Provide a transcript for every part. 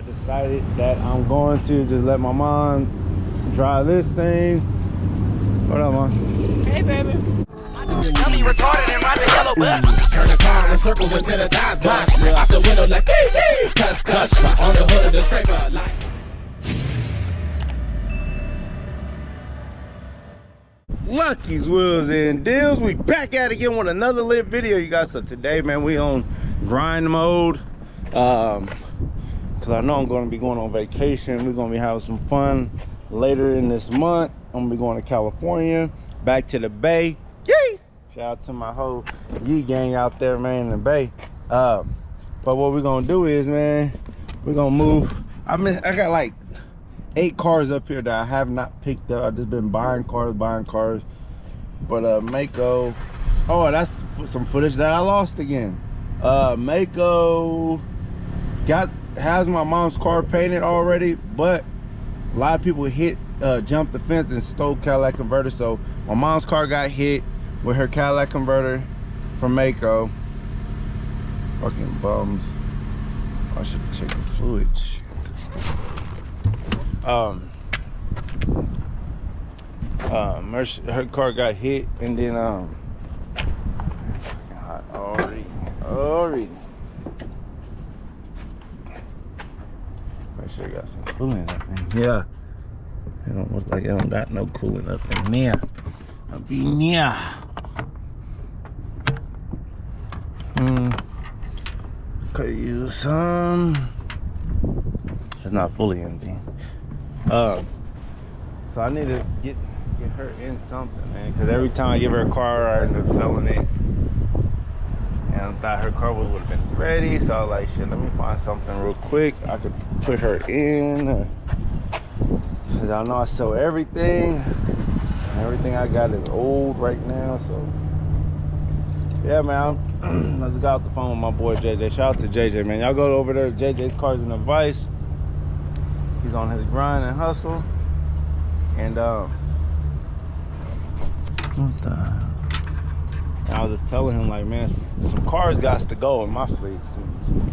decided that I'm going to just let my mom drive this thing. What up, Mom? Hey, baby. Dummy retarded and ride the yellow bus. Turn the car in circles until the times bust. Out the window like cuss. On the hood of the scraper like. Lucky's Wheels and Deals. We back at it again with another lit video, you guys. So today, man, we on grind mode. Cause I know I'm gonna be going on vacation. We're gonna be having some fun later in this month. I'm gonna be going to California, back to the Bay. Yay! Shout out to my whole Yee gang out there, man, in the Bay. But what we're gonna do is, man, we're gonna move. I got like 8 cars up here that I have not picked up. I've just been buying cars. But Mako, oh, that's some footage that I lost again. Mako has my mom's car painted already, but a lot of people jumped the fence and stole Cadillac converter. So my mom's car got hit with her Cadillac converter from Mako. Fucking bums. I should have checked the fluids. Her car got hit, and then hot already. Make sure you got some coolant up in here. It don't look like it don't got no coolant up in there. Up in here. Could use some. It's not fully empty. So I need to get her in something, man, because every time I give her a car, I end up selling it. And I thought her car would have been ready, so I was like, shit, let me find something real quick I could put her in. Because I know I sell everything. Everything I got is old right now, so yeah, man. Let's go out the phone with my boy JJ. Shout out to JJ, man. Y'all go over there to JJ's Cars and Advice. He's on his grind and hustle. And what the hell? I was just telling him, like, man, some cars got to go in my fleet.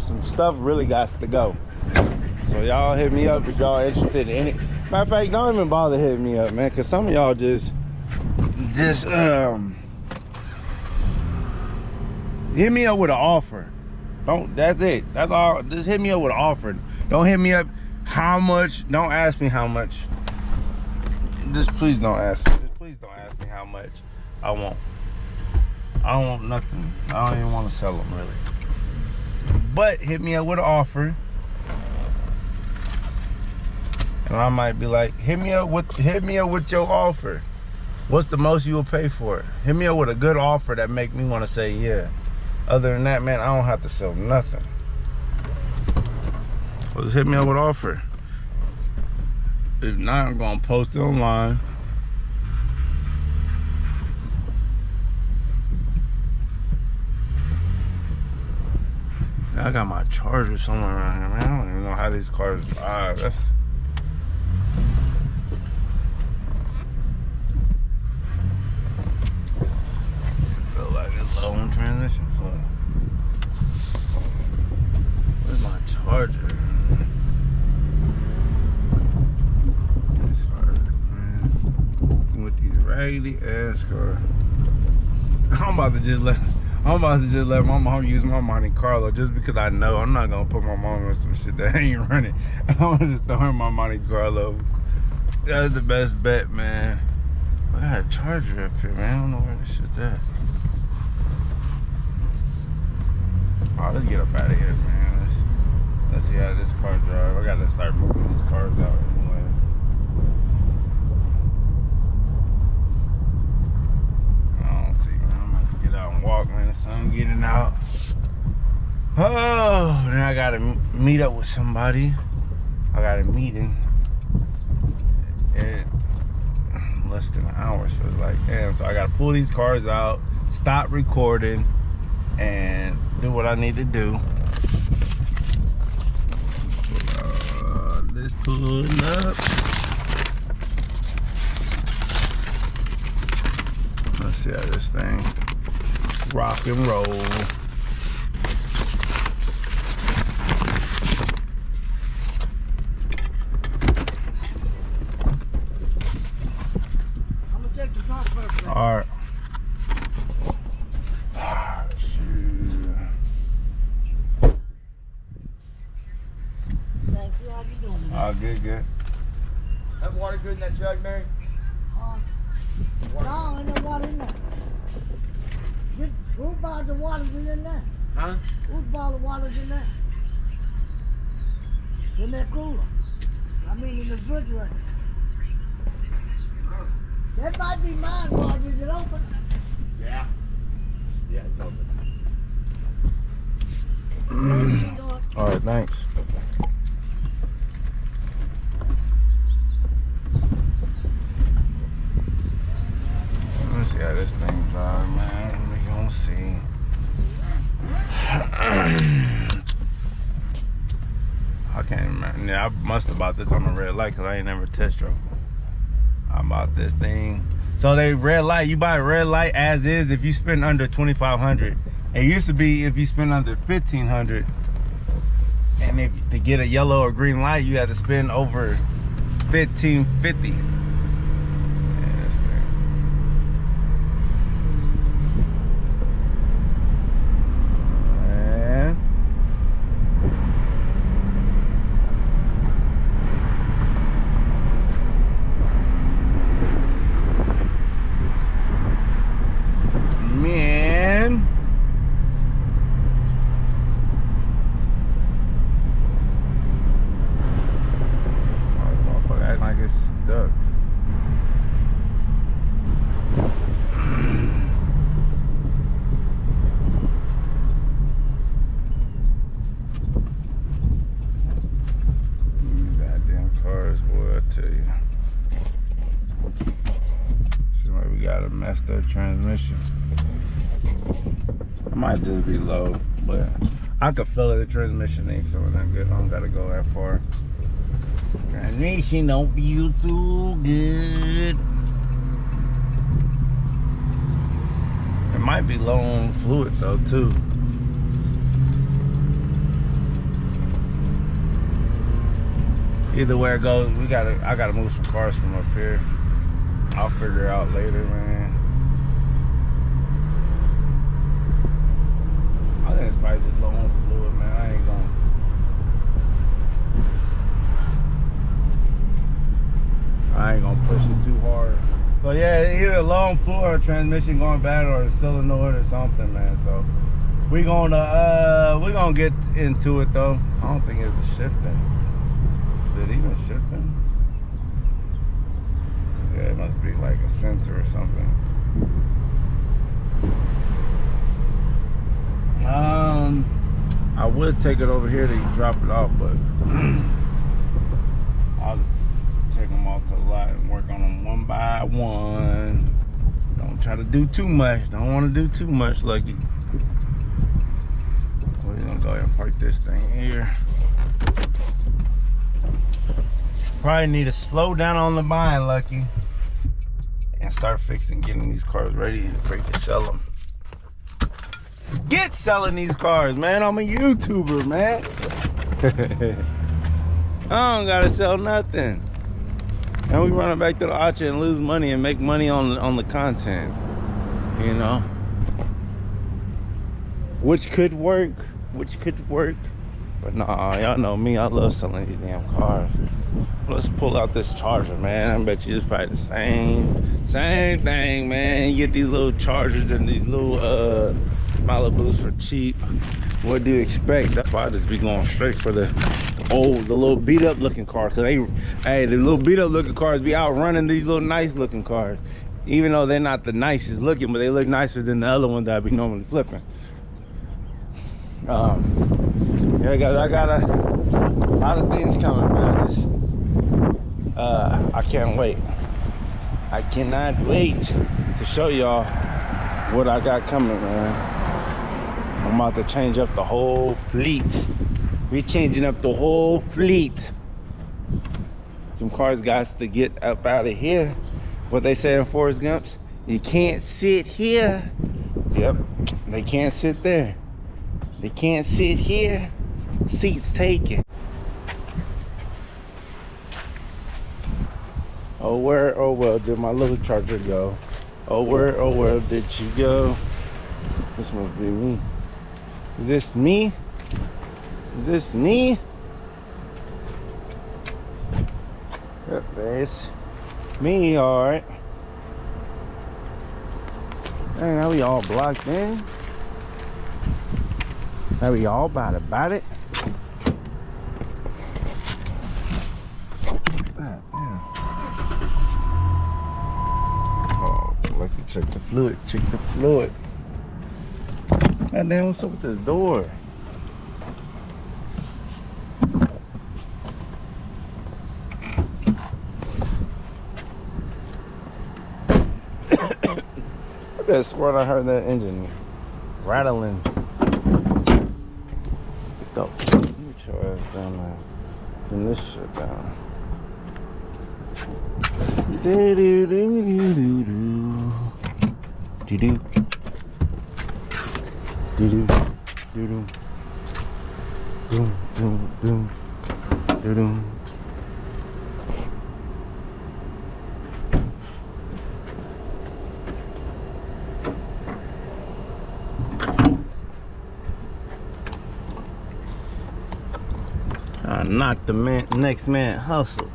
Some stuff really got to go. So y'all hit me up if y'all interested in it. Matter of fact, don't even bother hitting me up, man, because some of y'all just hit me up with an offer. That's it. That's all. Just hit me up with an offer. Don't hit me up how much. Don't ask me how much. Just please don't ask me. Just please don't ask me how much I want. I don't want nothing. I don't even want to sell them, really. But hit me up with an offer. And I might be like, hit me up with your offer. What's the most you will pay for it? Hit me up with a good offer that make me want to say yeah. Other than that, man, I don't have to sell nothing. So just hit me up with an offer. If not, I'm gonna post it online. I got my charger somewhere around here, man. I don't even know how these cars drive. I feel like it's low in transmission flow. Where's my charger? This car, man. With these raggedy ass cars. I'm about to just let my mom use my Monte Carlo just because I know I'm not gonna put my mom in some shit that ain't running. I'm gonna just throw her my Monte Carlo. That's the best bet, man. I got a charger up here, man. I don't know where this shit's at. Oh, let's get up out of here, man. Let's see how this car drives. I gotta start moving these cars out anyway. Walk, man. The sun getting out. Oh, then I gotta meet up with somebody. I got a meeting in less than an hour, so it's like, damn. So I gotta pull these cars out, stop recording, and do what I need to do. Let's pull it up. Let's see how this thing rock and roll. Thank you. How you doing? Oh, good, good. That water good in that jug, Mary? No, ain't no water in there. Who bought the water in there? Huh? Who bought the water in there? In that cooler. I mean in the refrigerator. That might be mine, Marge. Is it open? Yeah. Yeah, it's open. All right, thanks. Let's see how this thing drives, man. We gonna see. I can't remember. Yeah, I must have bought this on the red light because I ain't never test drove. I bought this thing. So they red light. You buy a red light as is if you spend under $2,500. It used to be if you spend under $1,500. And if to get a yellow or green light, you had to spend over $1,550. Messed up transmission. I might just be low, but I could feel it. The transmission ain't feeling that good. I don't gotta go that far. Transmission don't feel too good. It might be low on fluid though too. Either way it goes, I gotta move some cars from up here. I'll figure it out later, man. I think it's probably just low on fluid, man. I ain't gonna push it too hard. So yeah, either low on fluid or transmission going bad or a solenoid or something, man. So we're gonna get into it though. I don't think it's shifting. Is it even shifting? Yeah, it must be like a sensor or something. I would take it over here to drop it off, but I'll just take them off to the lot and work on them one by one. Don't try to do too much. Don't want to do too much, Lucky. We're gonna go ahead and park this thing here. Probably need to slow down on the buying, Lucky, and start getting these cars ready before you can sell them. Get selling these cars, man. I'm a YouTuber, man. I don't gotta sell nothing. And we run it back to the auction and lose money and make money on the content, you know, which could work, but nah, y'all know me, I love selling these damn cars. Let's pull out this Charger, man. I bet you it's probably the same thing, man. You get these little Chargers and these little Malibus for cheap. What do you expect? That's why I just be going straight for the little beat up looking cars. Cause the little beat up looking cars be outrunning these little nice looking cars. Even though they're not the nicest looking, but they look nicer than the other ones that I be normally flipping. Yeah, guys, I got a lot of things coming, man. I can't wait. I cannot wait to show y'all what I got coming, man. I'm about to change up the whole fleet. We changing up the whole fleet. Some cars got to get up out of here. What they say in Forrest Gump's, you can't sit here. Yep, they can't sit there. They can't sit here. Seats taken. Oh, where, oh well, did my little Charger go? Oh, where, oh well, did she go? This must be me. Is this me? Is this me? It's me, alright. Dang, now we all blocked in. Now we all about it. God damn. Oh, lucky, check the fluid. God damn, what's up with this door? I could swear I heard that engine rattling. Let me show your ass down there. Turn this shit down. Do do do do do do do do do do do doom doom doom doom doom. Knock the next man hustle.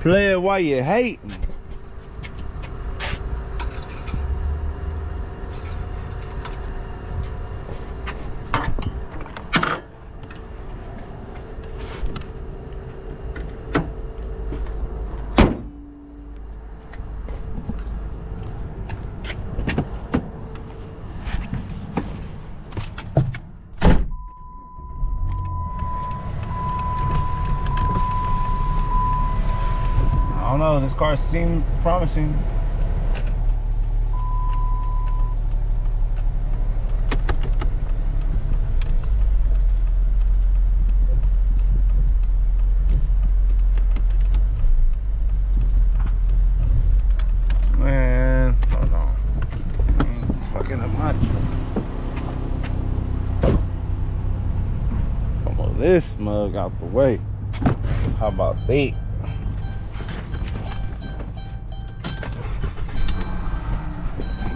Play it while you hating. I don't know, this car seemed promising. Man, hold on. Ain't fucking up much. Come on, this mug out the way. How about that?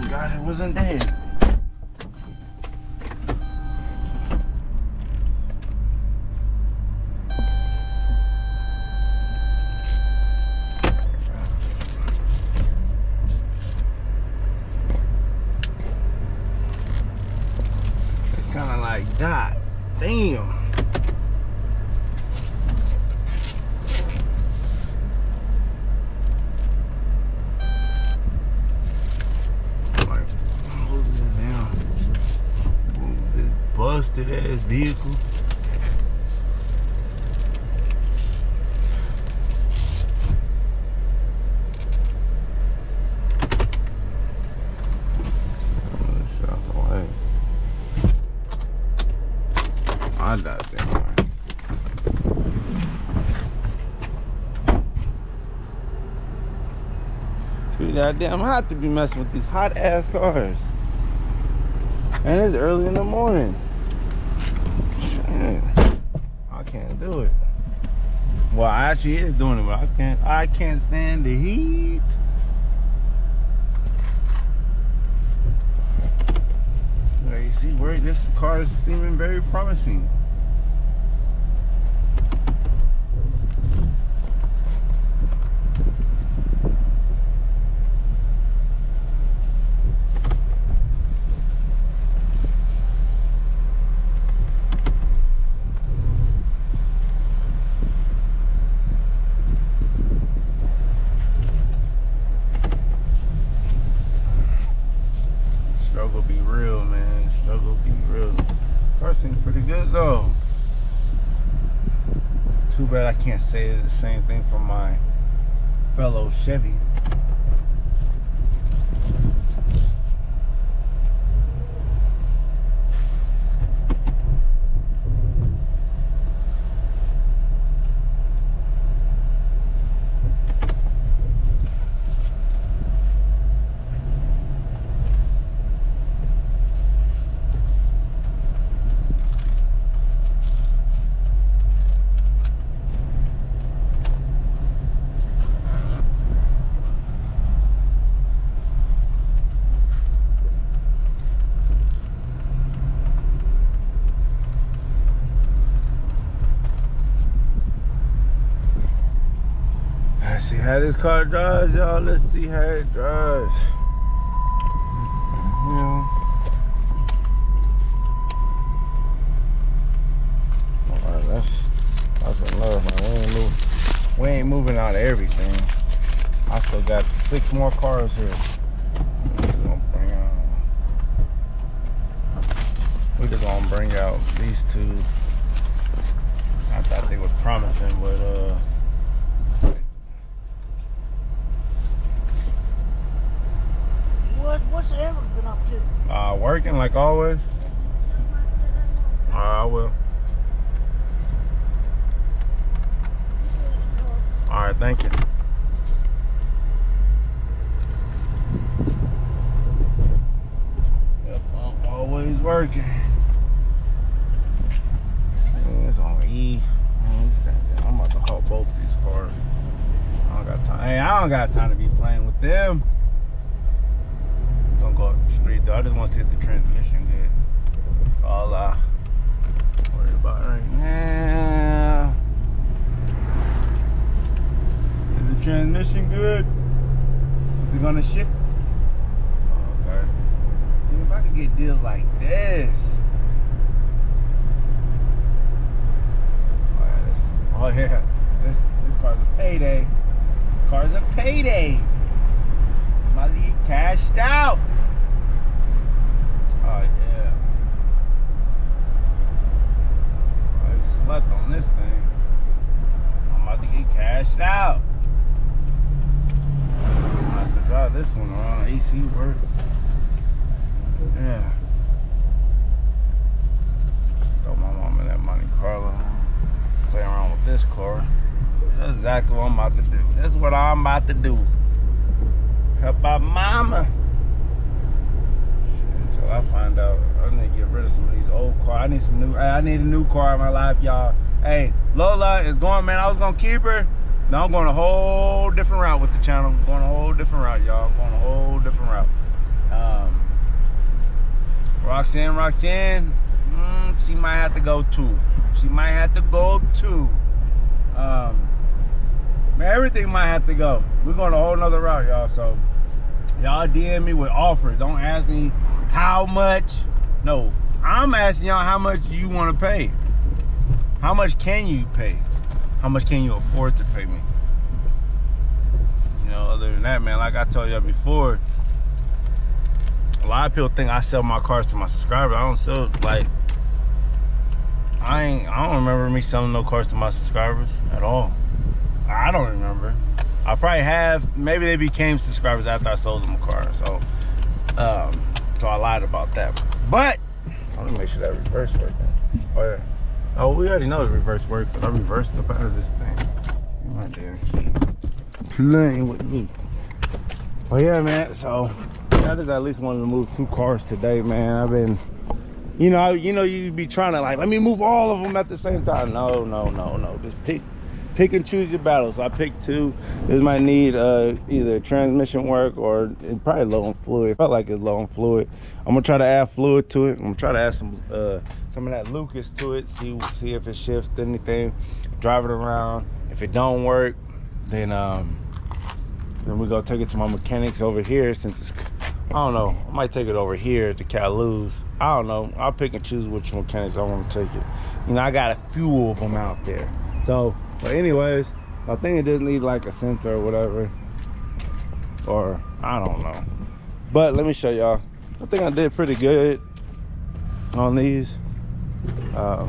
God, it wasn't dead. It's kind of like, God damn. Busted ass vehicle. My goddamn mind. Too goddamn hot to be messing with these hot ass cars. And it's early in the morning. I can't do it. Well, I actually is doing it, but I can't stand the heat. There you see where this car is seeming very promising. Struggle be real, man. Struggle be real. Car seems pretty good though. Too bad I can't say the same thing for my fellow Chevy. See how this car drives, y'all. Let's see how it drives. Yeah. That's enough, man. We ain't moving out of everything. I still got 6 more cars here. We just gonna bring out these 2. I thought they was promising, but What's Eric been up to? Working like always. I will. All right, thank you. Yep, I'm always working. It's on E. I'm about to haul both these cars. I don't got time. Hey, I don't got time to be playing with them. Don't go up the street though. I just want to see if the transmission good. That's all I worry about right now. Is the transmission good? Is it gonna shift? Oh, okay. Dude, if I could get deals like this. Oh yeah, this car's a payday. Car's a payday. I'm about to get cashed out. Oh yeah. I slept on this thing. I'm about to get cashed out. I have to drive this one around. AC work. Yeah. Throw my mom in that Monte Carlo. Play around with this car. That's exactly what I'm about to do. That's what I'm about to do. Help out mama. Shit, until I find out, I need to get rid of some of these old cars. I need a new car in my life, y'all. Hey, Lola is going, man. I was gonna keep her. Now I'm going a whole different route with the channel. I'm going a whole different route, y'all. I'm going a whole different route. Roxanne, she might have to go too. She might have to go too. Man, everything might have to go. We're going a whole nother route, y'all. So y'all DM me with offers. Don't ask me how much. No, I'm asking y'all how much you want to pay. How much can you pay? How much can you afford to pay me? You know, other than that, man, like I told y'all before, a lot of people think I sell my cars to my subscribers. I don't sell, like, I don't remember me selling no cars to my subscribers at all. I don't remember. I probably have. Maybe they became subscribers after I sold them a car. So I lied about that. But I'm gonna make sure that reverse works. Oh yeah. Oh, we already know the reverse works, but I reversed up out of this thing. You my damn key. Playing with me. Oh yeah, man. So I just at least wanted to move 2 cars today, man. I've been. You know, you be trying to, like, let me move all of them at the same time. No. Just pick and choose your battles. I picked 2. This might need either transmission work or probably low on fluid. It felt like it's low on fluid. I'm gonna try to add fluid to it. I'm gonna try to add some of that Lucas to it. See if it shifts anything. Drive it around. If it don't work, then we go take it to my mechanics over here. Since it's, I don't know, I might take it over here to Calous. I don't know. I'll pick and choose which mechanics I want to take it. You know, I got a few of them out there. So, but anyways, I think it just needs like a sensor or whatever. Or, I don't know. But let me show y'all. I think I did pretty good on these. I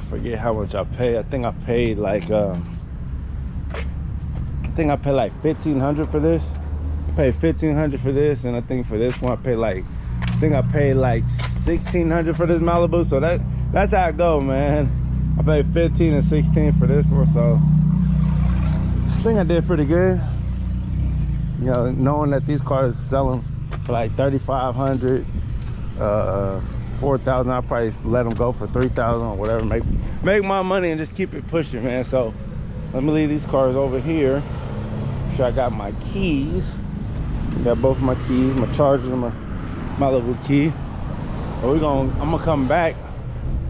forget how much I paid. I think I paid like, $1,500 for this. I paid $1,500 for this, and I think for this one I paid like, $1,600 for this Malibu. So that's how it go, man. I paid 15 and 16 for this one, so I think I did pretty good. You know, knowing that these cars selling for like 3,500, 4,000, I'll probably let them go for 3,000 or whatever. Make my money and just keep it pushing, man. So let me leave these cars over here. Make sure I got my keys. Got both of my keys, my charger, and my little key. But I'm gonna come back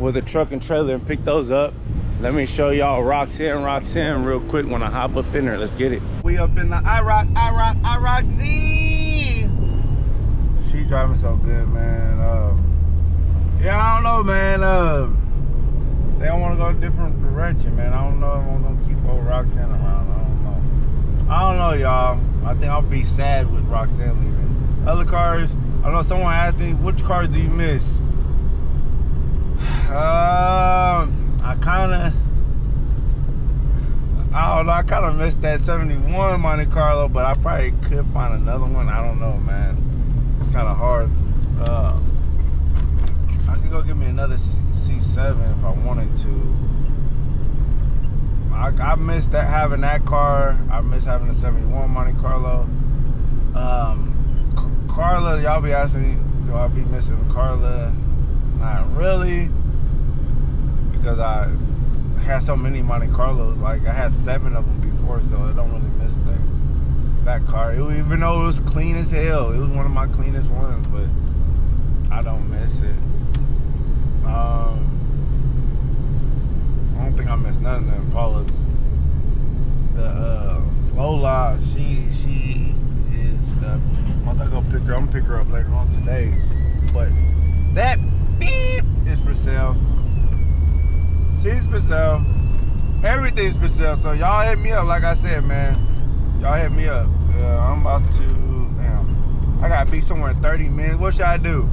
with a truck and trailer and pick those up Let me show y'all Roxanne real quick when I hop up in there. Let's get it. We up in the IROC Z. She driving so good, man. Yeah, I don't know, man. They don't want to go a different direction, man. I don't know if I'm gonna keep old Roxanne around. I don't know, y'all. I think I'll be sad with Roxanne leaving. Other cars, I know someone asked me, which cars do you miss? I kind of missed that 71 Monte Carlo, but I probably could find another one. I don't know, man. It's kind of hard. I could go get me another C7 if I wanted to. I miss that, having that car. I miss having the 71 Monte Carlo. Carla, y'all be asking me, do I be missing Carla? Not really, because I had so many Monte Carlos. Like, I had 7 of them before, so I don't really miss that car. Even though it was clean as hell, it was one of my cleanest ones, but I don't miss it. I don't think I missed none of them. Paula's, the Lola, she is, once I go pick her, I'm gonna pick her up later on today, but that beep is for sale. She's for sale. Everything's for sale. So y'all hit me up, like I said, man. Y'all hit me up. I'm about to, damn, I gotta be somewhere in 30 minutes. What should I do?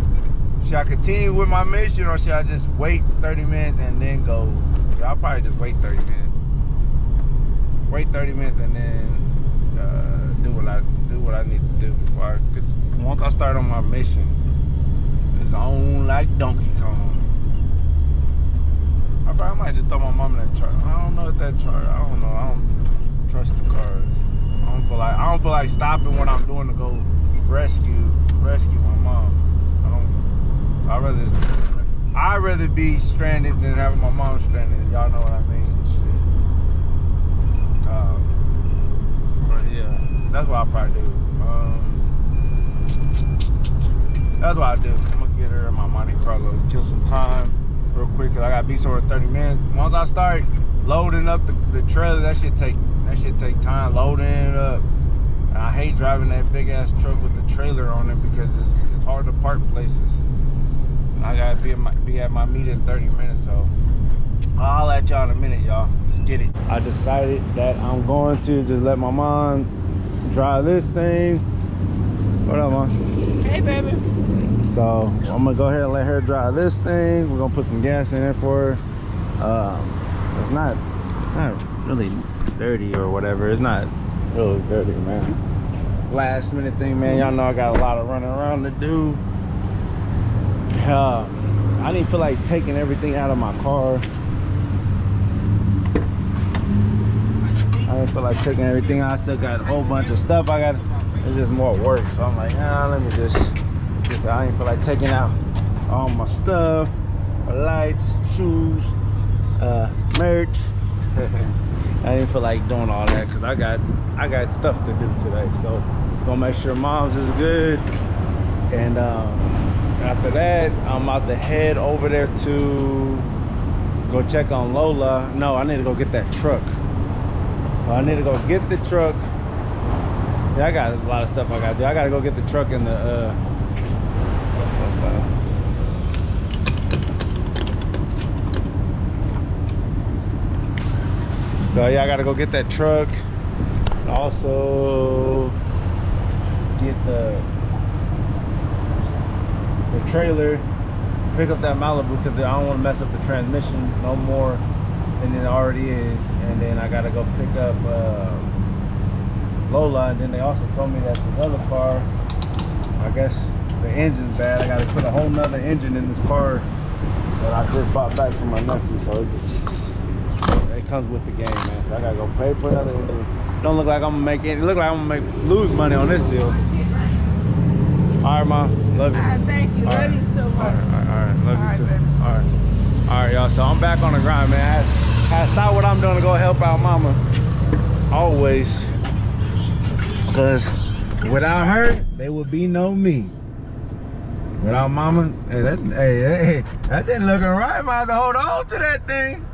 Should I continue with my mission, or should I just wait 30 minutes and then go? I'll probably just wait 30 minutes. Wait 30 minutes and then do what I need to do before I, cause once I start on my mission, it's on like Donkey Kong. I might just throw my mom in that truck. I don't know if that truck. I don't know. I don't trust the cars. I don't feel like stopping what I'm doing to go rescue my mom. I'd rather be stranded than having my mom stranded. Y'all know what I mean? Shit. But yeah, that's what I'll probably do. That's what I do. I'm gonna get her in my Monte Carlo, kill some time real quick, cause I gotta be somewhere in 30 minutes. Once I start loading up the trailer, that should take time loading it up. And I hate driving that big ass truck with the trailer on it because it's hard to park places. And I gotta be at my meet in 30 minutes, so I'll holler at y'all in a minute, y'all. Let's get it. I decided that I'm going to just let my mom drive this thing. What up, Mom? Hey, baby. So I'm gonna go ahead and let her drive this thing. We're gonna put some gas in it for her. It's not really dirty or whatever. It's not really dirty, man. Last minute thing, man. Y'all know I got a lot of running around to do. I didn't feel like taking everything out of my car. I didn't feel like taking everything out. I still got a whole bunch of stuff I got. It's just more work. So I'm like, let me just I didn't feel like taking out all my stuff, my lights, shoes, merch. I didn't feel like doing all that because I got stuff to do today. So gonna make sure mom's is good. And after that, I'm about to head over there to go check on Lola. No, I need to go get that truck. So I need to go get the truck. Yeah, I got a lot of stuff I gotta do. I gotta go get the truck in the so yeah, I gotta go get that truck. And also get the trailer, pick up that Malibu because I don't want to mess up the transmission no more than it already is. And then I gotta go pick up Lola. And then they also told me that the other car, I guess the engine's bad. I gotta put a whole nother engine in this car that I just bought back from my nephew. So it comes with the game, man. So I gotta go pay for another engine. Don't look like I'm gonna make it. Look like I'm gonna lose money on this deal. All right, Mom. Love you. All right, thank you. Love you so much. All right. Love you too. Baby. All right, y'all. So I'm back on the grind, man. I had to stop what I'm doing to go help out Mama. Always. Because without her, there would be no me. Without Mama, that didn't look right. I might have to hold on to that thing.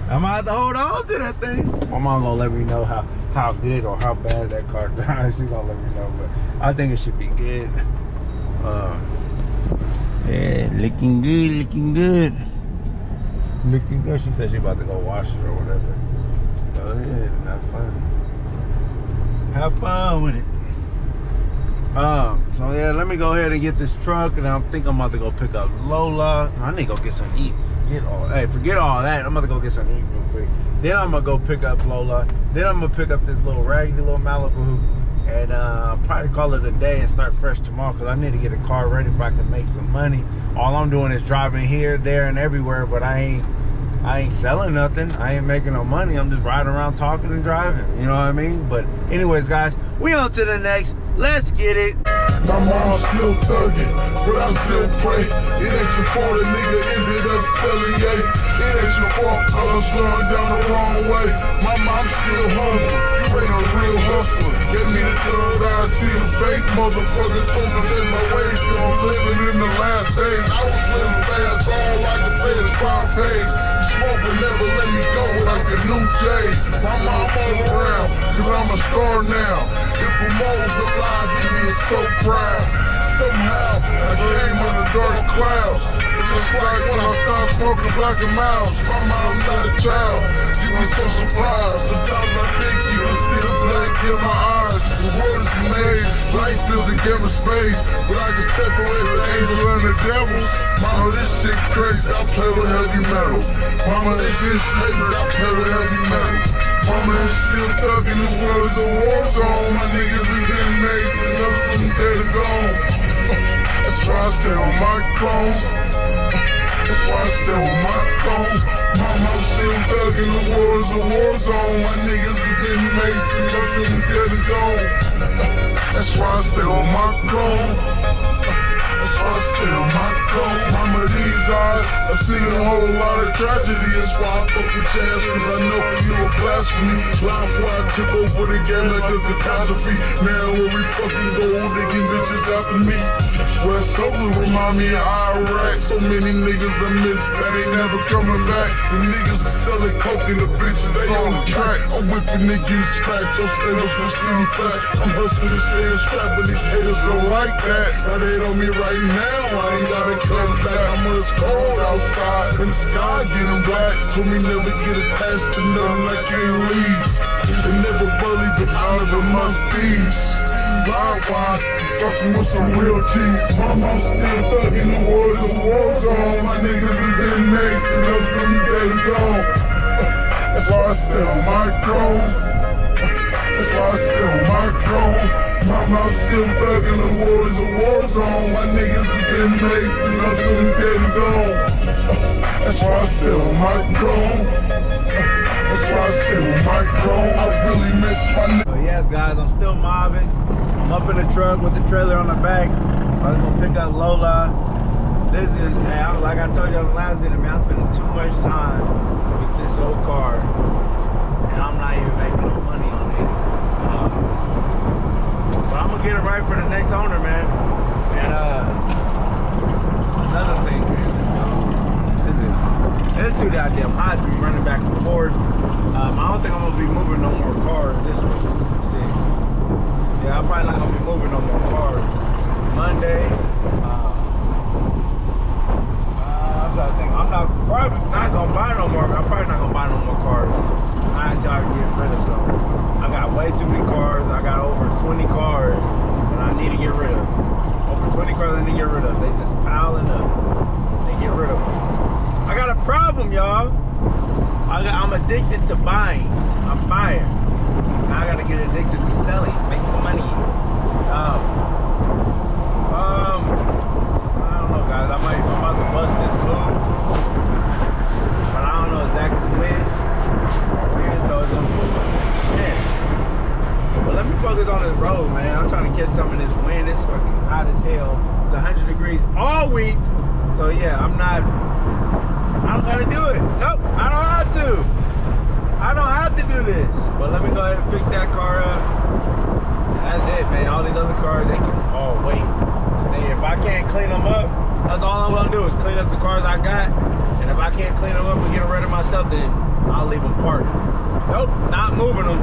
I'm gonna have to hold on to that thing. My mom gonna let me know how good or how bad that car drives. She's gonna let me know, but I think it should be good. Yeah, looking good, looking good. Looking good. She said she about to go wash it or whatever. So go ahead and have fun. Have fun with it. So yeah, let me go ahead and get this truck, and I think I'm about to go pick up Lola. I need to go get something to eat. Forget all that. I'm about to go get something to eat real quick. Then I'm gonna go pick up Lola. Then I'm gonna pick up this little raggedy little Malibu, and probably call it a day and start fresh tomorrow, because I need to get a car ready if I can make some money. All I'm doing is driving here, there, and everywhere, but I ain't selling nothing. I ain't making no money. I'm just riding around talking and driving. You know what I mean? But anyways, guys, we on to the next. Let's get it. My mom's still thugging, but I still pray. It ain't your fault a nigga ended up selling, yeah. It ain't your fault I was going down the wrong way. My mom's still hungry, you ain't a real hustler. Get me the third eye, see the fake motherfucker told me change my ways. Cause I'm living in the last days. I was living fast, all I can say is crime pays. You smoke will never let me go like a new day. My mom all around, cause I'm a star now. If I'm always alive, he be so proud. Somehow, I came under dark clouds. Just like when I stopped smoking Black and Miles. My mom's not a child, you be so surprised. Sometimes I think you can see the blood in my eyes. The world is made, life is a game of space, but I can separate the angel and the devil. Mama, this shit crazy, I play with heavy metal. Mama, this shit crazy, I play with heavy metal. Mama, I'm still thugging, the world's a war zone. My niggas is inmates and us from dead and gone. That's why I stay on my chrome. That's why I stay on my chrome. Mama, I'm still thugging, the world's a war zone. My niggas is inmates and us from dead and gone. That's why I stay on my chrome. That's why I stay on my chrome. Mama, these eyes, I've seen a whole lot of tragedy. That's why I fuck with chance, cause I know you a blasphemy. Life why I took over the game like a catastrophe. Now where we fucking go, they get bitches after me. West Oakland remind me of Iraq. So many niggas I miss that ain't never coming back. The niggas are selling coke and the bitch stay on the track. I'm whipping niggas scratch, your stables will see me flat. I'm hustling to stay strapped, but these haters don't like that. Now they on me right now, I ain't gotta come back. I'm when it's cold outside and the sky getting black. Told me never get attached to nothing, I can't leave. And never bully, but I never must these. Why fucking with some real G's. Mama, I'm still thugging, the world is a war zone. My niggas is inmates and us from dead and gone. That's why I stay on my chrome. That's why I stay on my chrome. Mama, I'm still thugging, the world is a war zone. My niggas is inmates and us from dead and gone. That's why I stay on my chrome. That's why I stay on my chrome. I really miss my niggas. So yes, guys, I'm still mobbing. I'm up in the truck with the trailer on the back. I was gonna pick up Lola. This is, like I told you on the last video, man, I'm spending too much time with this old car, and I'm not even making no money on it. But I'm gonna get it right for the next owner, man. And another thing, it's too goddamn hot to be running back and forth. I don't think I'm gonna be moving no more cars this week. Let's see. Yeah, I'm probably not gonna be moving no more cars. Monday. I'm trying to think. I'm probably not gonna buy no more. I'm probably not gonna buy no more cars. I ain't trying to get rid of some. I got way too many cars. I got over 20 cars that I need to get rid of. Over 20 cars I need to get rid of. They just piling up. They get rid of them. I got a problem, y'all. I'm addicted to buying. I'm buying. Now I gotta get addicted to selling. Make some money. I don't know, guys. I'm about to bust this move, but I don't know exactly when. So it's gonna move. But let me focus on this road, man. I'm trying to catch some of this wind. It's fucking hot as hell. It's 100 degrees all week. So yeah, I don't gotta do it. Nope, I don't have to. I don't have to do this. But let me go ahead and pick that car up. And that's it, man. All these other cars, they can all wait. If I can't clean them up, that's all I'm gonna do is clean up the cars I got, and And if I can't clean them up and get rid of myself, then I'll leave them parked. Nope, not moving them.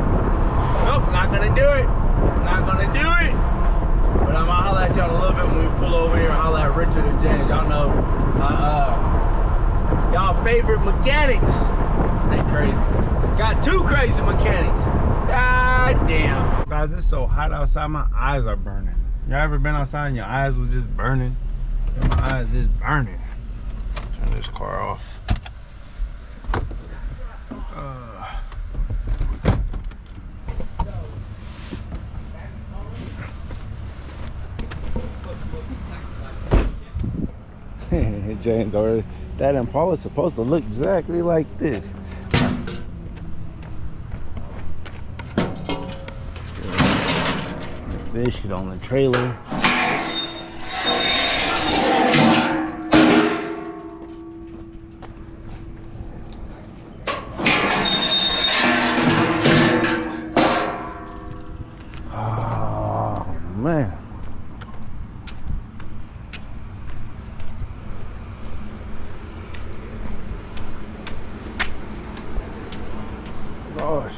Nope, not gonna do it. Not gonna do it. But I'm gonna holler at y'all a little bit when we pull over here and holler at Richard and James. Y'all know, y'all favorite mechanics. They crazy. Got two crazy mechanics. God damn. Guys, it's so hot outside, my eyes are burning. Y'all ever been outside and your eyes was just burning? My eyes just burning. Turn this car off. James already. That Impala is supposed to look exactly like this. This shit on the trailer. Oh man. Oh shit.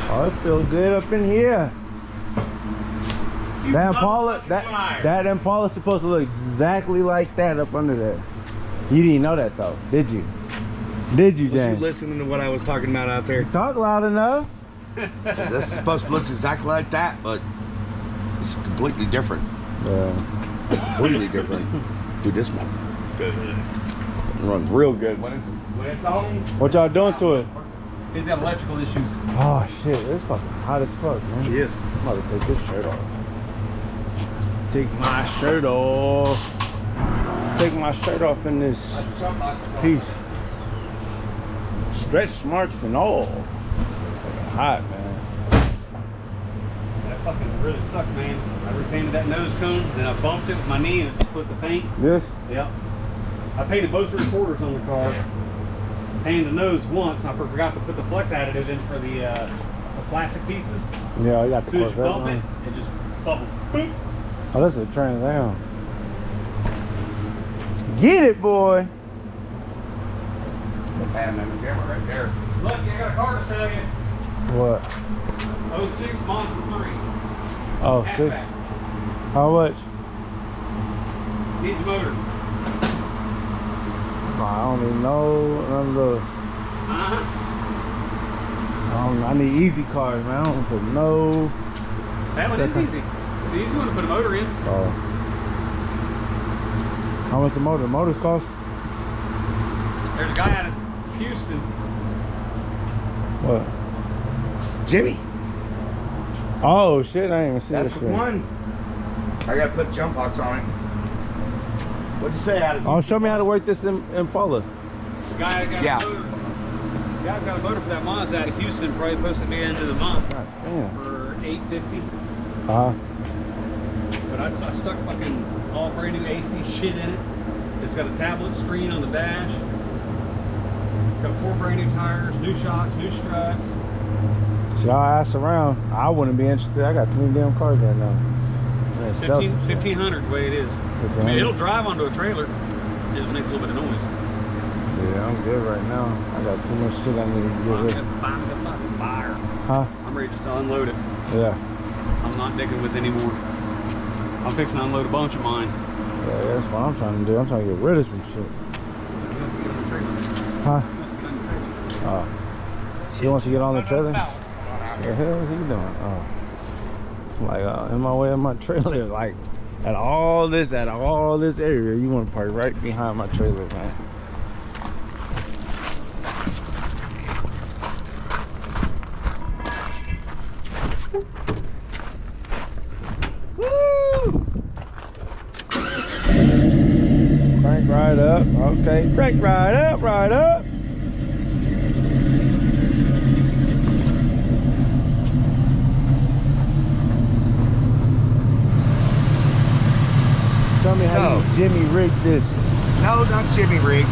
Oh, it feels good up in here. That Impala, that Impala is supposed to look exactly like that up under there. You didn't know that though, did you? Did you, James? Was you listening to what I was talking about out there? Talk loud enough. So this is supposed to look exactly like that, but it's completely different. Completely different. Dude, this one. It's good. It runs real good. When it's on. What y'all doing to it? He's got electrical issues. Oh shit, it's fucking hot as fuck, man. Yes. I'm about to take this shirt off. Take my shirt off. Take my shirt off in this piece. Stretch marks and all. Fucking hot, man. That fucking really sucked, man. I repainted that nose cone, then I bumped it with my knee and it split the paint. This? Yep. I painted both three quarters on the car. Painted the nose once, and I forgot to put the flex additive in for the plastic pieces. Yeah, I got As the soon as you Corvette bump one. it, it just bubbled. Boop. Oh, that's a Trans Am. Get it, boy. Man, the camera right there. Look, I got a car to sell you. What? 06 Monster 3. Oh, six. Hatchback. How much? Needs a motor. I don't even know none of those. I need easy cars, man. I don't put no. That one is easy. It's an easy one to put a motor in. Oh. How much the motor? Motors cost? There's a guy out of Houston. What? Jimmy. Oh shit! I didn't even see That's that the shit. one. I gotta put jump box on it. What'd you say out of Oh, show me how to work this Impala. The guy got Yeah. a motor. The guy's got a motor for that Mazda out of Houston. Probably supposed to be end of the month God damn. for $850. But I stuck fucking all brand new AC shit in it. It's got a tablet screen on the dash. It's got 4 brand new tires, new shocks, new struts. So y'all ass around. I wouldn't be interested. I got too many damn cars right now. 1500 the way it is. I mean, it'll drive onto a trailer. It just makes a little bit of noise. Yeah, I'm good right now. I got too much shit I need to get rid of. Fire. Huh? I'm ready just to unload it. Yeah. I'm not digging with anymore. I'm fixing to unload a bunch of mine. Yeah, that's what I'm trying to do. I'm trying to get rid of some shit. Huh? Oh. She wants to get on the trailer? What the hell is he doing? Oh. Like, in my way of my trailer, like, out of all this area, you want to park right behind my trailer, man. Woo! Crank right up, okay. Crank right up, right up. Tell me how you Jimmy rigged this. No, not Jimmy rigged.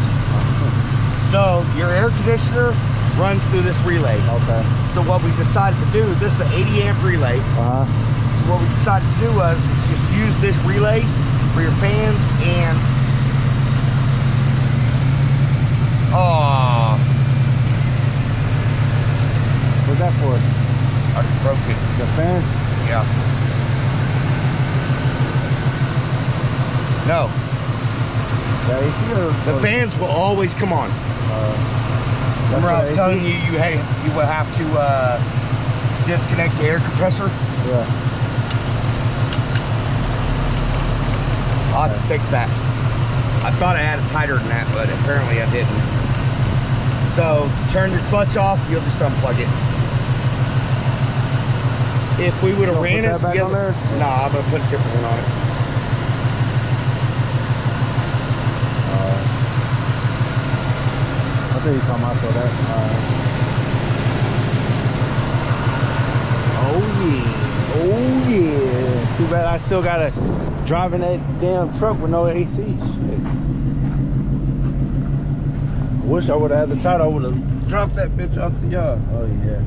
So your air conditioner runs through this relay. Okay. So what we decided to do, this is an 80 amp relay. Uh-huh. So what we decided to do was just use this relay for your fans and oh, What's that for? I just broke it. The fans? Yeah. No, The AC or the fans will always come on. Remember I was telling you you would have to disconnect the air compressor? Yeah. I'll have to fix that. I thought I had it tighter than that, but apparently I didn't. So turn your clutch off, you'll just unplug it. If we would have Don't ran put it that back on together, there? no, I'm gonna put a different one on it. I think you talking about so that. Oh yeah. Too bad I still gotta driving that damn truck with no AC. Shit. I wish I would have had the title. I would have dropped that bitch off to y'all. Oh yeah.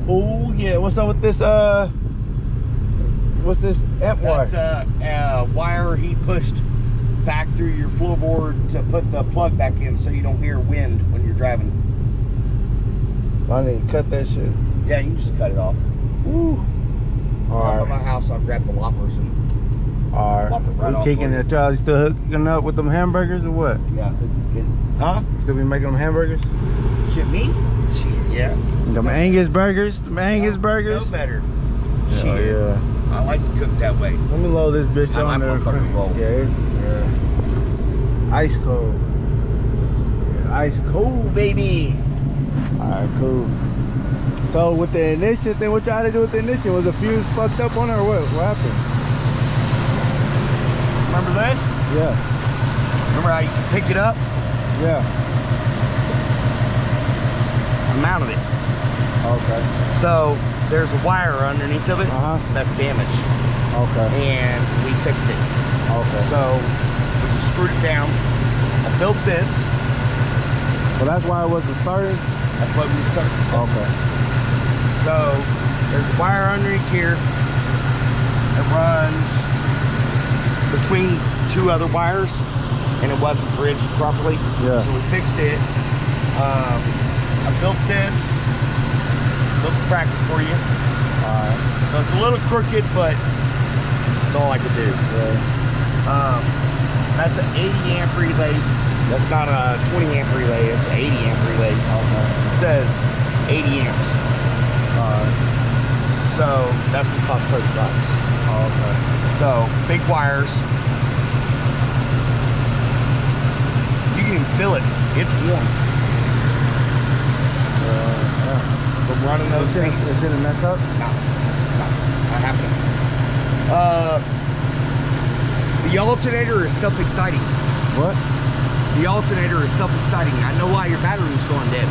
Oh yeah. What's up with this? What's this amp wire? That's wire he pushed back through your floorboard to put the plug back in so you don't hear wind when you're driving. I need to cut that shit. Yeah, you can just cut it off. Woo. Come to Alright. my house, I'll grab the loppers and Alright. Pop it right We off kicking for you. the child. You still hooking up with them hamburgers or what? huh? You still be making them hamburgers? Shit, me? Shit, yeah. Them Angus burgers? Them Angus burgers? No better. Yeah, Shit. yeah. I like to cook that way. Let me load this bitch I on like there. motherfucking roll. Yeah. Ice cold. Yeah, ice cold, baby. Alright, cool. So with the ignition thing, what you had to do with the ignition? Was the fuse fucked up on it or what? What happened? Remember this? Yeah. Remember how you can pick it up? Yeah. I mounted it. Okay. So there's a wire underneath of it that's damaged. Okay. And we fixed it. Okay. So we just screwed it down. I built this. Well, that's why it wasn't starting? That's what we started. Okay. So there's a wire underneath here that runs between two other wires, and it wasn't bridged properly. Yeah. So we fixed it. I built this. Built the bracket for you. Alright. So it's a little crooked, but that's all I could do. Yeah. That's an 80 amp relay. That's not a 20 amp relay, it's an 80 amp relay. Okay. It says 80 amps. Alright. So that's what cost $30. Okay. So big wires. You can even feel it. It's warm. Yeah. From running those things. It didn't mess up? No, not happening. The alternator is self-exciting. What? The alternator is self-exciting. I know why your battery's going dead.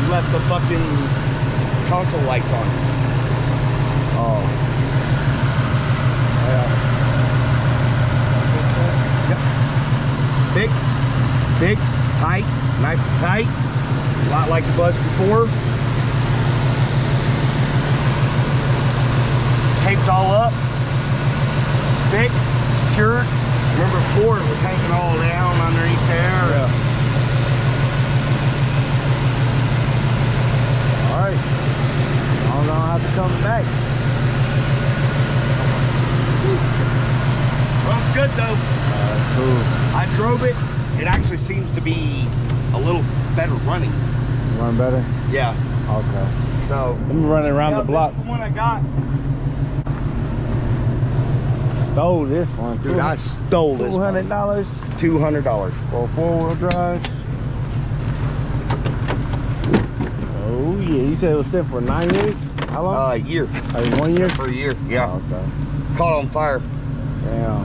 You left the fucking console lights on. Oh. Yep. Fixed, tight, nice and tight. A lot like it was before. Taped all up. Fixed, secured. Remember before it was hanging all down underneath there? Yeah. Alright. I don't know, I'll have to come back. Well, it's good though. Cool. I drove it. It actually seems to be a little better running. Run better? Yeah. Okay. So Let me run it around the block. This is the one I got. Stole this one. Dude, I stole this one. $200 $200. for a four-wheel drive. Oh yeah, you said it was sent for 9 years? How long? A year. 1 year? For a year. Yeah. Oh, okay. Caught on fire. Damn.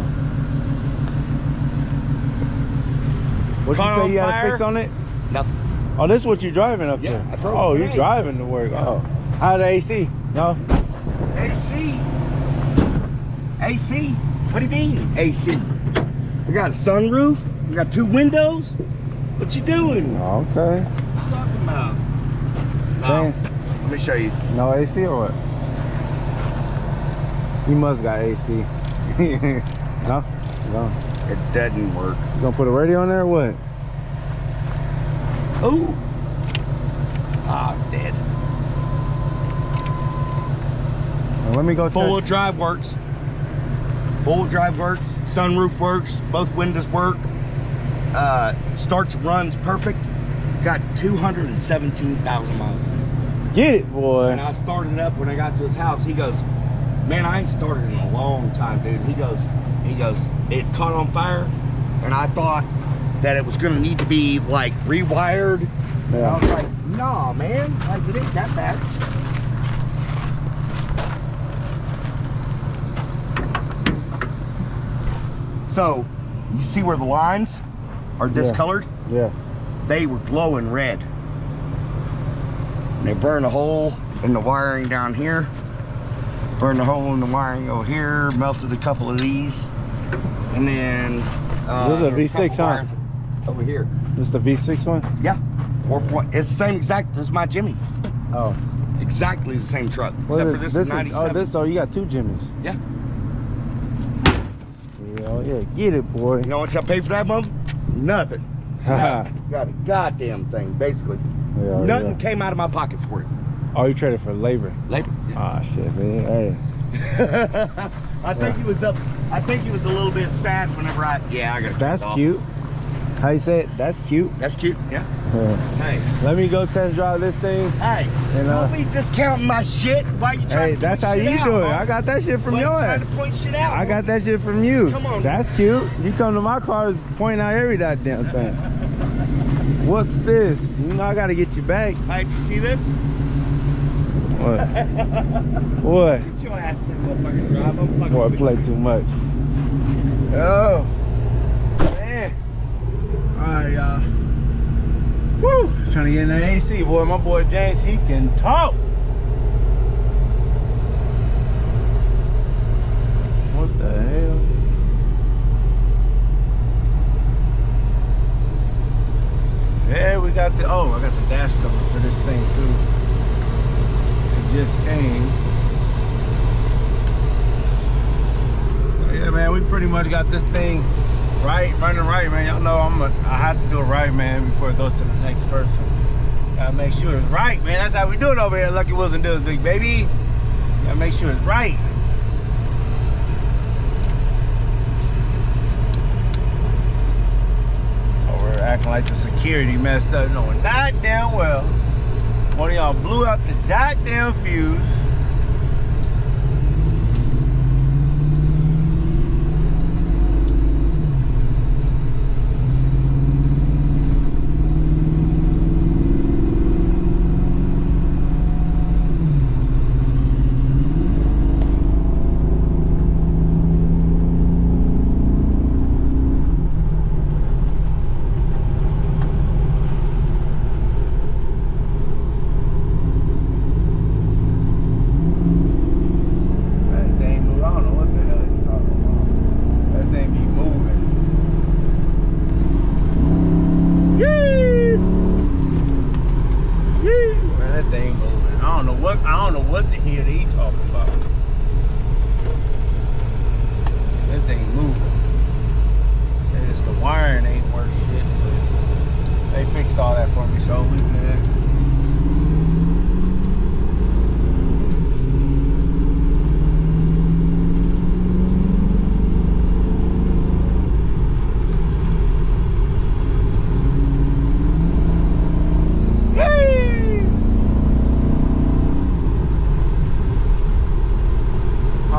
What Caught you say on you had fire? to fix on it? Nothing. Oh, this is what you're driving up Yeah, there? I drove Oh, it you today. driving to work. Oh. How the AC? No? AC. AC. What do you mean? AC. We got a sunroof. We got 2 windows. What you doing? Okay. What you talking about? No. Dang. Let me show you. No AC or what? You must got AC. No? No. It doesn't work. You gonna put a radio on there or what? Ooh. Ah, it's dead. Well, let me go Four-wheel test. drive works. Four-wheel drive works. Sunroof works. Both windows work. Starts and runs perfect. Got 217,000 miles. Get it, boy. When I started it up, when I got to his house, he goes, man, I ain't started in a long time, dude. He goes, it caught on fire, and I thought that it was gonna need to be like rewired. And I was like, nah, man, like it ain't that bad. So, you see where the lines are discolored? Yeah. They were glowing red. And they burned a hole in the wiring down here. Burned a hole in the wiring over here. Melted a couple of these. And then This is a there's V6, couple huh? wires over here. This is the V6 one? Yeah. 4 point. It's the same exact as my Jimmy. Oh. Exactly the same truck. What Except for this is 97. Oh, you got two Jimmys. Yeah. Yeah, get it, boy. You know what I paid for that mother? Nothing. Got a goddamn thing, basically. Yeah, Nothing yeah. came out of my pocket for it. Oh, you traded for labor. Labor. Ah, shit. See, hey. I think he was up. I think he was a little bit sad whenever I got. That's cute. How you say it? That's cute. That's cute. Yeah. Hey. Let me go test drive this thing. Hey. And, don't be discounting my shit. Why you trying Hey, to that's how point you shit do out, it. huh? I got that shit from Why you your trying ass. to point shit out? I got that shit from you. Come on. That's cute. You come to my car, is pointing out every goddamn thing. What's this? You know I gotta get you back. Hey, did you see this? What? What? Get your ass in that motherfucking drive. I'm fucking Boy, with play you. too much. Oh, man. All right, y'all. Woo! Trying to get in that AC, boy. My boy James, he can talk. What the hell? Yeah, we got the, oh, I got the dash cover for this thing too. It just came. So yeah, man, we pretty much got this thing running right, man. Y'all know I have to do it right, man, before it goes to the next person. Gotta make sure it's right, man. That's how we do it over here at Lucky Wilson Deals, big baby. Gotta make sure it's right. Acting like the security messed up, knowing goddamn well one of y'all blew out the goddamn fuse. I don't know what the hell they talking about. This thing moving. And it's the wiring ain't worth shit, but they fixed all that for me, so we good.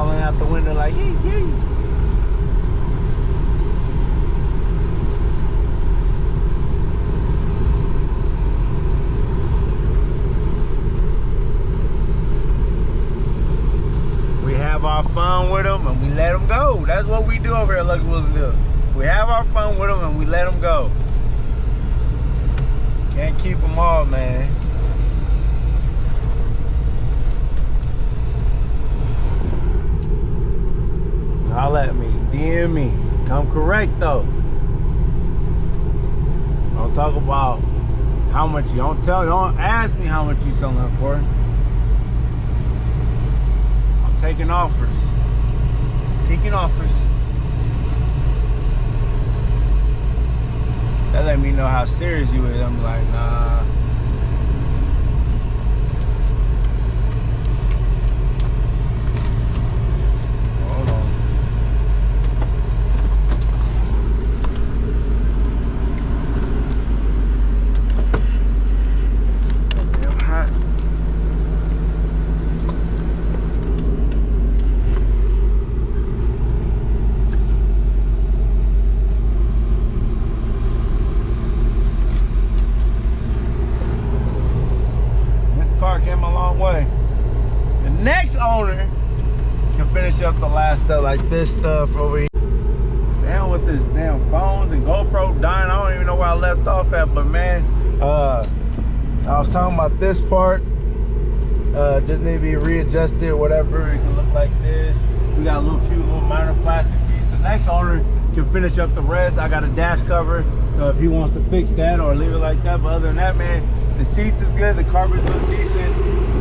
Out the window like, yee, yee. We have our fun with them and we let them go. That's what we do over here at Lucky Wilson Deals. We have our fun with them and we let them go. Can't keep them all, man. Holla at me, DM me. Come correct though. Don't talk about how much you don't ask me how much you selling it for. I'm taking offers. Taking offers. That let me know how serious you is. I'm like, nah. Hold on. Damn hot. Came a long way. The next owner can finish up the last stuff, like this stuff over here. Damn, with this damn phones and GoPro dying, I don't even know where I left off at, but man, I was talking about this part. Just need to be readjusted, whatever. It can look like this. We got a few little minor plastic pieces. The next owner can finish up the rest. I got a dash cover, so if he wants to fix that or leave it like that, but other than that, man, the seats is good, the carpet look decent,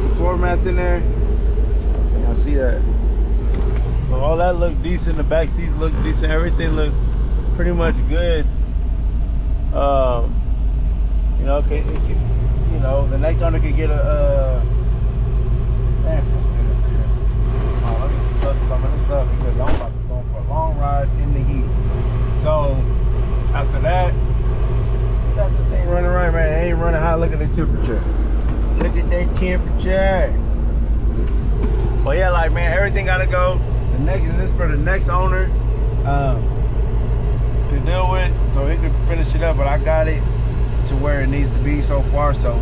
the floor mats in there. Y'all see that? So all that look decent, the back seats look decent, everything look pretty much good. You know, you know, the next owner could get a let me suck some of this up because I'm about to go for a long ride in the heat. So after that, got this thing running right, man. It ain't running hot. Look at the temperature. Look at that temperature. But yeah, like, man, everything gotta go. The next is this for the next owner to deal with, so he can finish it up. But I got it to where it needs to be so far. So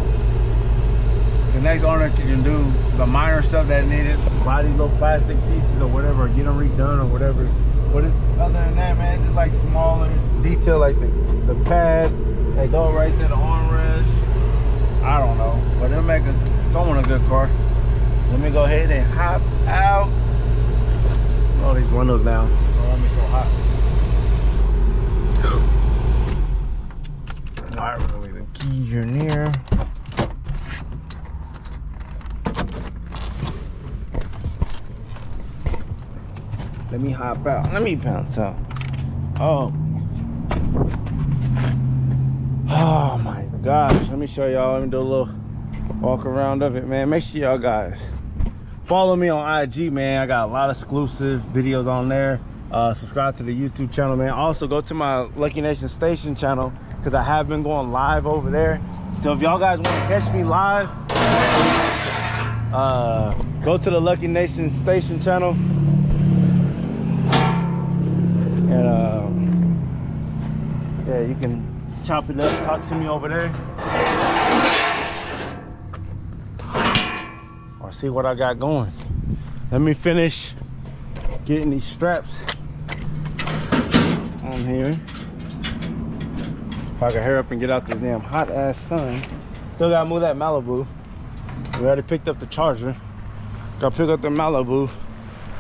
the next owner can do the minor stuff that needed, buy these little plastic pieces or whatever, or get them redone or whatever. But other than that, man, it's just like smaller detail, like the pad. They go right there, the armrest. I don't know, but it'll make someone a good car. Let me go ahead and hop out. Roll these windows down. Don't want me so hot. Alright, we're gonna leave the key here near. Let me hop out. Let me bounce out. Oh my gosh, let me show y'all. Let me do a little walk around of it, man. Make sure y'all guys follow me on IG, man. I got a lot of exclusive videos on there. Subscribe to the YouTube channel, man. Also go to my Lucky Nation Station channel because I have been going live over there. So if y'all guys want to catch me live, go to the Lucky Nation Station channel and yeah, you can chop it up, talk to me over there, or see what I got going. Let me finish getting these straps on here. If I can hurry up and get out this damn hot ass sun. Still gotta move that Malibu. We already picked up the Charger. Gotta pick up the Malibu.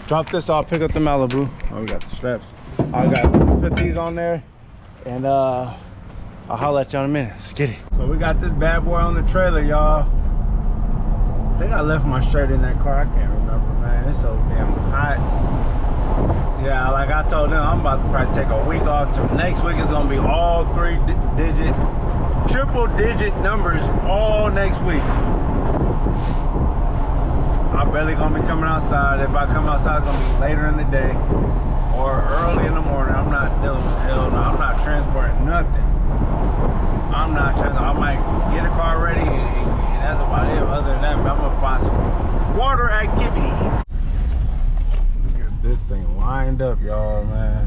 Drop this off, pick up the Malibu. Oh, we got the straps. I gotta put these on there, and I'll holler at y'all in a minute. Let's get it. So we got this bad boy on the trailer, y'all. I think I left my shirt in that car. I can't remember, man. It's so damn hot. Yeah, like I told them, I'm about to probably take a week off. Till next week is gonna be all triple digit numbers all next week. I'm barely gonna be coming outside. If I come outside, it's gonna be later in the day or early in the morning. I'm not dealing with hell. No, I'm not transporting nothing. I'm not trying to, I might get a car ready and that's about it. Other than that, I'm gonna find some water activities. Get this thing lined up, y'all, man.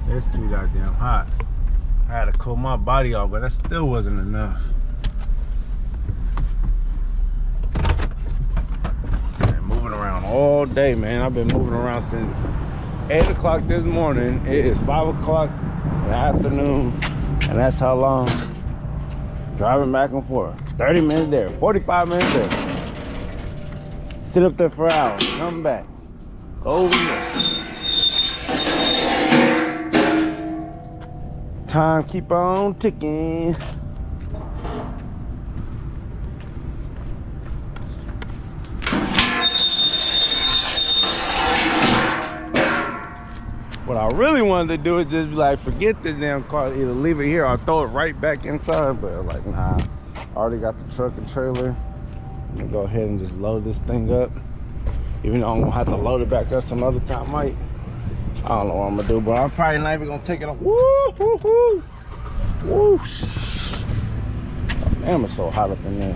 It's too goddamn hot. I had to cool my body off, but that still wasn't enough. Been moving around all day, man. I've been moving around since 8 o'clock this morning. It is 5 o'clock in the afternoon. And that's how long driving back and forth. 30 minutes there, 45 minutes there. Sit up there for hours, come back, go over there. Time keep on ticking. What I really wanted to do is just be like, forget this damn car, either leave it here or throw it right back inside. But like, nah, I already got the truck and trailer. I'm gonna go ahead and just load this thing up. Even though I'm gonna have to load it back up some other time, I don't know what I'm gonna do, but I'm probably not even gonna take it off. Woo, woo, woo. Whoosh. Damn, it's so hot up in there.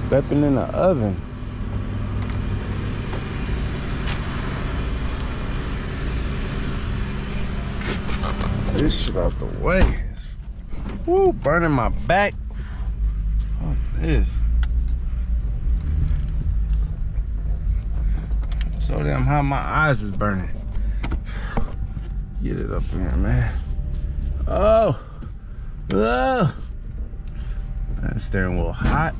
Stepping in the oven. This shit out the way. Woo, burning my back. Fuck this. So damn hot, my eyes is burning. Get it up in here, man. Oh. Oh. That steering wheel hot.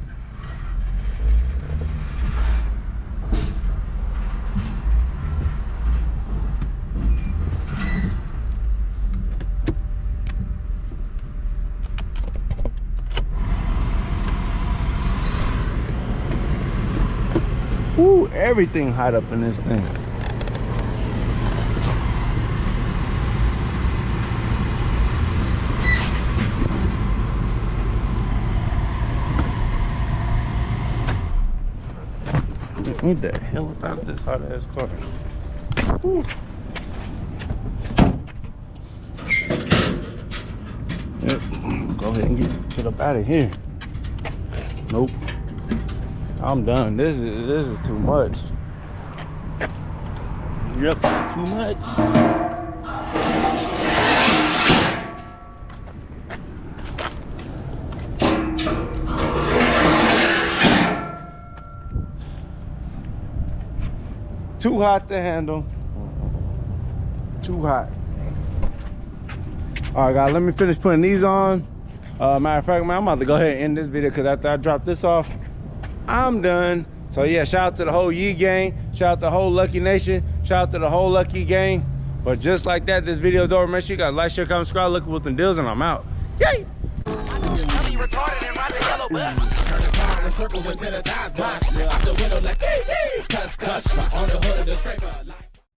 Woo, everything hot up in this thing. Get the hell up out of this hot ass car. Woo. Yep. Go ahead and get up out of here. Nope. I'm done. This is too much. Yep, too much. Too hot to handle. Too hot. All right, guys, let me finish putting these on. Matter of fact, man, I'm about to go ahead and end this video because after I drop this off, I'm done. So yeah, shout out to the whole Yee gang. Shout out to the whole Lucky Nation. Shout out to the whole Lucky gang. But just like that, this video is over. Make sure you guys like, share, comment, subscribe, look with some deals, and I'm out. Yay! Retarded and ride the yellow bus. Turn the car in circles until the time's done. Out the window like, cuss, cuss. On the hood of the scraper.